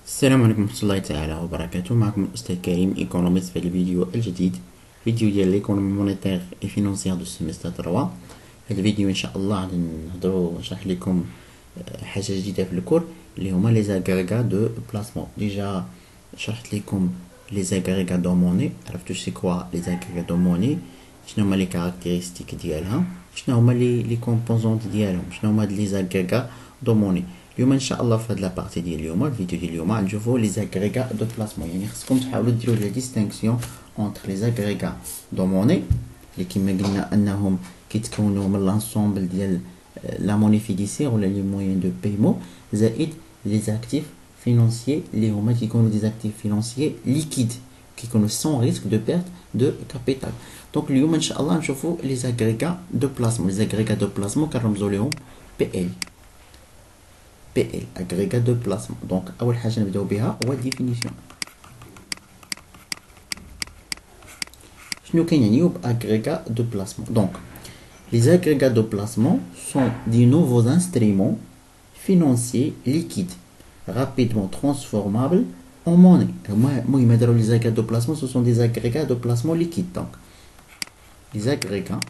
السلام عليكم ورحمة الله تعالى وبركاته. معكم الأستاذ كريم ايكونوميست في الفيديو الجديد، فيديو ديال ليكونومي مونيتير اي فينونسيير دو سيمستر 3. هاد الفيديو ان شاء الله غادي نشرح لكم حاجة جديدة في الكور اللي هما لي زاغريغا دو بلاسمون. ديجا شرحت لكم لي زاغريغا دو موني، عرفتوا سي كوا لي زاغريغا دو موني، شنو هما لي كاركتيرستيك ديالها، شنو هما لي كومبوزونت ديالهم، شنو هما لي زاغريغا دو موني. اليوم ان شاء الله في هاد لابارتي ديال اليوم، الفيديو ديال اليوم غنشوفوا لي زاغريغا دو بلاسمون. يعني خصكم تحاولوا ديروا لا ديستينكسيون اونتر لي زاغريغا دو موني اللي كما قلنا انهم كيتكونوا من لانسومبل ديال لا موني فيديسير ولا لي موين دو بايمون، زائد لي زاكتيف فينانسيي اللي هما كيكونوا دي زاكتيف فينانسيي ليكيد، كيكونوا سون ريسك دو بيرت دو كابيتال. دونك اليوم ان شاء الله نشوفوا لي زاغريغا دو بلاسمون. لي زاغريغا دو بلاسمون كنرمزوا لهم بي ال، PL, agrégat de placement. Donc, أول حاجة نبداو بها هو définition. شنو كيعنيو بأغريغا دو بلاسمون؟ Donc, les agrégats de placement sont des nouveaux instruments financiers liquides, rapidement transformables en monnaie. المهم هادو les agrégats de placement, ce sont des agrégats de placement liquides. Donc, les agrégats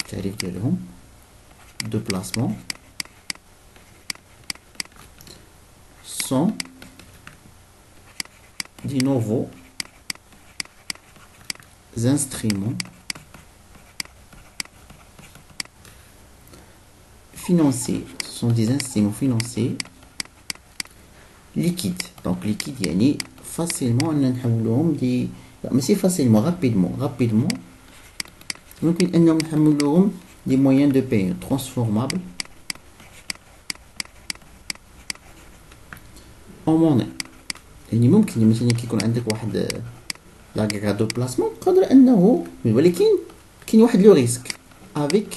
التعريف ديالهم de placement sont des nouveaux instruments financiers. Ce sont des instruments financiers liquides. Donc liquide يعني facilement أن نحولوهم دي، ماشي facilement، rapidement ممكن أنهم نحولوهم des moyens de payer transformables en monnaie. يعني ممكن مثلا كيكون عندك واحد لاغريغا دو بلاسمون قادر انه، ولكن كاين واحد لو ريسك افيك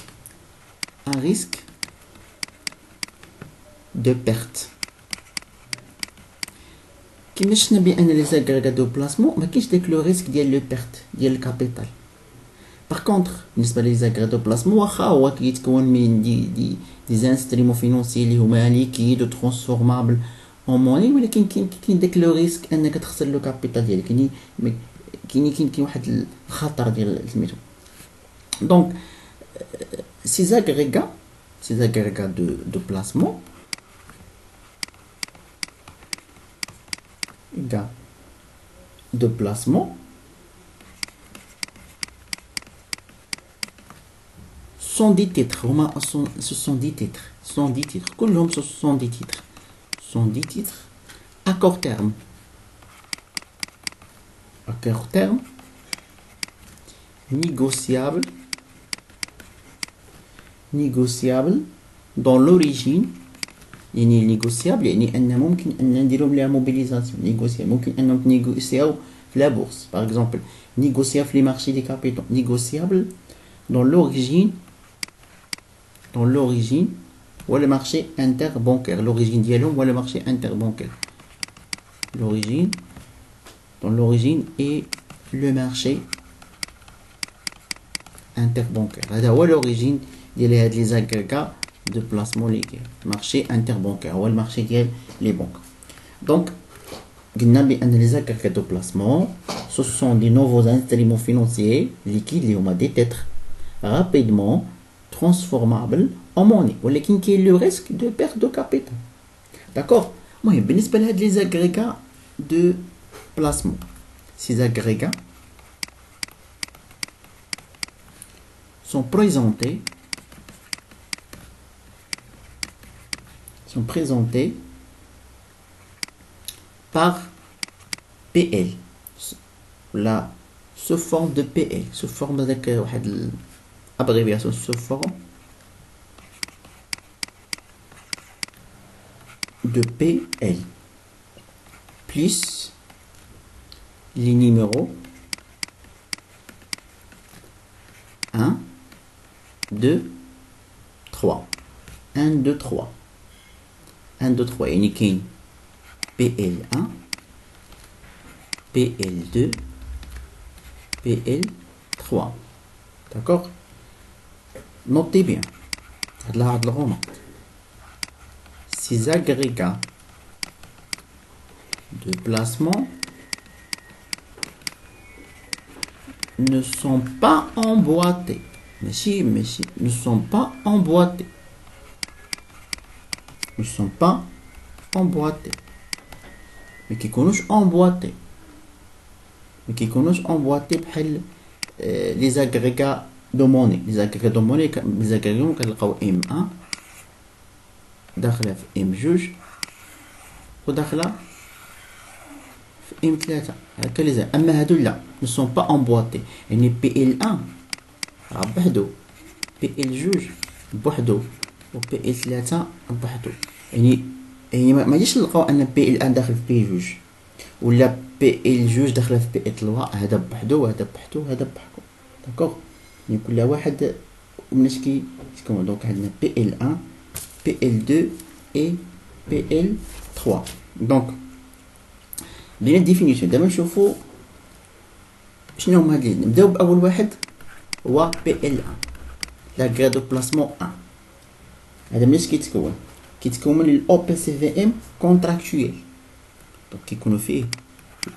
ان ريسك دو بيرت. كيما شفنا بان لي زاغريغا دو بلاسمون ما كاينش داك لو ريسك ديال لو بيرت ديال الكابيتال. باغ كونطخ بالنسبه لي زاغريغا دو بلاسمون واخا هو كيتكون من دي زانستريمون فينونسي اللي هما ليكيد و ترانسفورمابل اون موني، ولكن كاين داك لو ريسك انك تخسر لو كابيتال ديالك، كاين واحد الخطر ديال سميتو. دونك سي زاغريغا دو بلاسمون de placement sont des titres. Ce sont des titres. كلهم ce sont des titres. Sont des titres à court terme. À court terme, négociables dans l'origine. يعني نيغوسيابل يعني ان ممكن ان نديرهم لها موبيليزاسيون. نيغوسيابل ممكن انهم تنيغوسياو في لا بورصه باغ اكزومبل، نيغوسيا في لي مارشي دي كابيتال. نيغوسيابل dans l'origine ولا مارشي انتر بانكير. l'origine ديالهم ولا مارشي انتر بانكير. dans l'origine et le marché interbancaire. هذا هو l'origine ديال هاد لي زاغريغا de placement liquide. marché interbancaire هو المارشي ديال لي بنك. دونك قلنا بان لي زاغريغا دو بلاسمون ce sont des nouveaux instruments financiers liquides اللي هما دي تيتر rapidement transformables en monnaie، ولكن كاين لو ريسك دو بيرت دو كابيتال. داكور. المهم بالنسبه لهاد لي زاغريغا دو بلاسمون، سي زاغريغا sont présentés par PL. Là, sous forme de PL, sous forme avec une abréviation, sous forme de PL, plus les numéros 1, 2, 3. 1, 2, 3. 1, 2, 3. يعني كاين PL1 PL2 PL3. D'accord. Notez bien هاد الغومة. Ces agrégats de placement ne sont pas emboîtés. Mais si, ne sont pas emboîtés. Ne sont pas emboîtés. Mais qui connaissent emboîtés. Mais qui connaissent emboîtés بحال les agrégats de monnaie. Les agrégats de monnaie, les agrégats كنلقاو M1 داخله في M2 وداخله في M3 هكا لي اما هادو لا ne sont pas emboîtés. يعني PL1 راه بوحدو PL2 بوحدو و PL3 بوحدو. يعني ما جيش نلقاو ان PL1 داخل في P2 ولا PL2 داخله في PL3 هذا بوحدو وهذا بوحدو وهذا بوحدو. داكوغ يعني كل واحد مناش كيتكون. دونك عندنا PL1 PL2 et PL3. دونك بدينا الديفينيسيون. دابا نشوفو شنو هما هاد. نبداو باول واحد هو PL1 لاغري دو بلاسمون 1. هذا مناش كيتكون من ال OPCVM كونتراكتويل. دونك كيكونوا فيه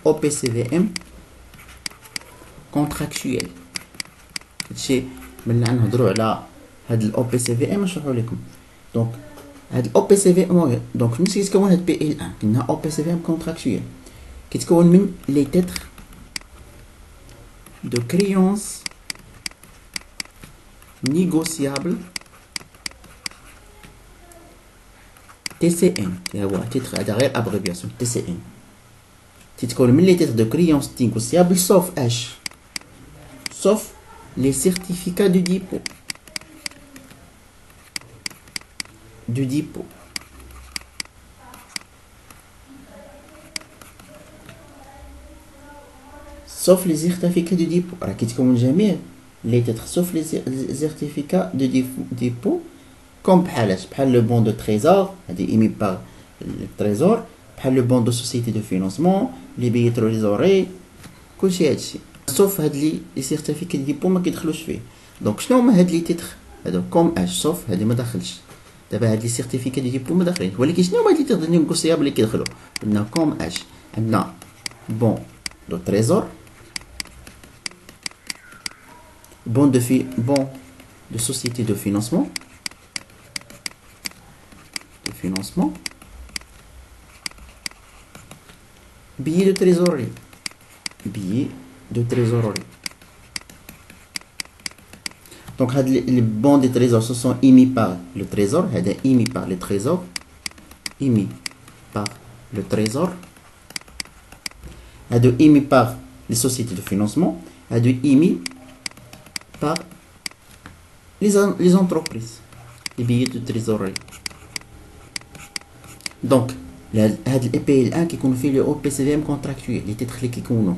OPCVM كونتراكتويل. هادشي ملي غنهضروا على هاد ال OPCVM نشرحو لكم. دونك هاد ال OPCVM دونك منين كيتكون هاد PL1 قلنا OPCVM كونتراكتويل كيتكون من لي تيتر de créance négociable TCN. هو تيتر هذا غير ابريفياسيون TCN. تتكون من لي تيتر de créance négociable sauf H sauf les certificats de dépôt sauf les certificats de dépôt. راه كيتكون من جميع لي تيتر sauf les certificats de dépôt comme بحال le bon de trésor هذه émis par le trésor بحال le bon de société de financement les billets trésoriers كلشي هادشي sauf هاد لي certificats de dépôt ما كيدخلوش فيه. دونك شنو هما هاد لي تيتر هادو كوم اش sauf هادي ما داخلش. دابا هاد لي certificats de dépôt ما داخلين ولكن شنو هما هاد لي تيتر نيغوسيابل اللي كيدخلوا. عندنا كوم اش عندنا bon de trésor bon de société de financement billet de trésorerie donc les bons de trésor ce sont émis par le trésor هذا émis par le trésor هذا émis par les sociétés de financement هذا émis par les entreprises les billets de trésorerie. donc هاد ال PL1 كيكون فيه لو OPCVM كونتراكتويل لي تيتر اللي كيكونوا.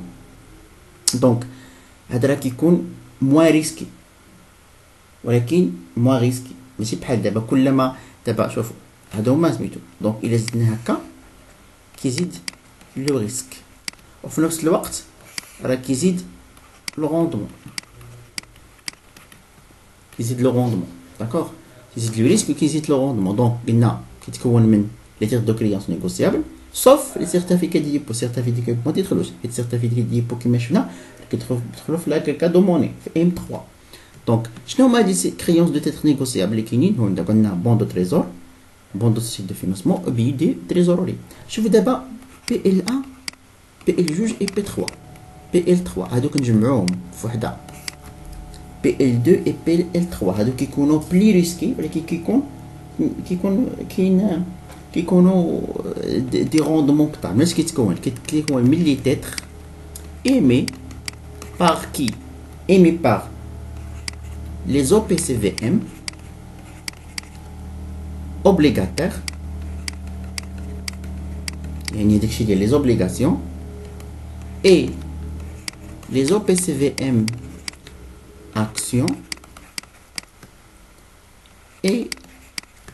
دونك هذا راه كيكون موان ريسكي ولكن موان ريسكي ماشي بحال دابا كلما دابا شوفوا هذا هما سميتو. دونك الا زدنا هكا كيزيد لو ريسك وفي نفس الوقت راه كيزيد لو روندمون داكوغ كيزيد لو ريسك وكيزيد لو روندمون. دونك قلنا كيتكون من les titres de créance négociables sauf les certificats de dépôt. certificats ما تيدخلوش حيت certificats de dépôt كيما شفنا كيدخلوا في لاغريغا دو موني في M3. دونك شنو هما هاد لي créances de titres négociables اللي كاينين هون. دابا قلنا bon de trésor bon de société de financement billet de trésorerie. شوفوا دابا PL1 PL2 et P3 PL3 هادو كنجمعوهم في وحده PL2 et PL3 هادو كيكونوا بلي ريسكي ولكن كيكونوا دي روندمون كتار. ماش كيتكون من لي تيتر émis par qui émis par les OPCVM obligataires يعني داكشي ديال les obligations et les OPCVM actions et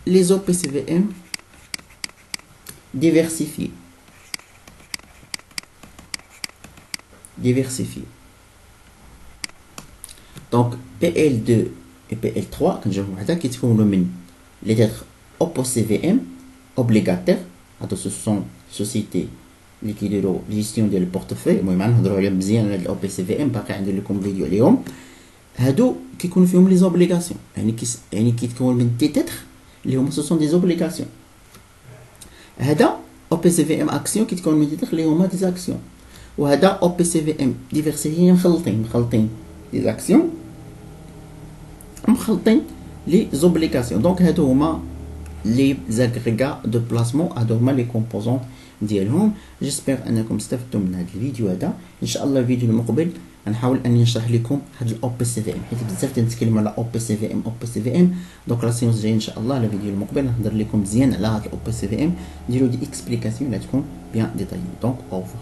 les OPCVM diversifiés. Donc PL2 et PL3 كنجمعو حدا كيتكونوا من les lettres OPCVM obligataires. Ce sont sociétés اللي كيديروا جيستيون ديال البورتفوي. المهم نهضروا عليهم مزيان. هاد الاو بي سي في ام باقي ندير لكم فيديو عليهم. هادو كيكونوا فيهم لي زوبليغاسيون، يعني كيتكون من دي تيتر اللي هما سوسون دي زوبليغاسيون. هذا او بي سي في ام اكسيون كيتكون من دي تيتر اللي هما دي زاكسيون. وهذا او بي سي في ام ديفيرسيفي مخلطين دي زاكسيون مخلطين لي زوبليغاسيون. دونك هادو هما لي زاغريغا دو بلاسمون، هادو هما لي كومبوزون ديالهم. جيسبر انكم استفدتوا من هذا الفيديو هذا. ان شاء الله الفيديو المقبل غنحاول اني نشرح لكم هاد الاو بي سي في ام، حيت بزاف تنتكلموا على او بي سي في ام او بي سي في ام. دونك لا سيونس جاي ان شاء الله على الفيديو المقبل نهضر لكم مزيان على هاد الاو بي سي في ام، نديروا دي اكسبليكاسيون اللي تكون بيان ديتايي. دونك اوفر.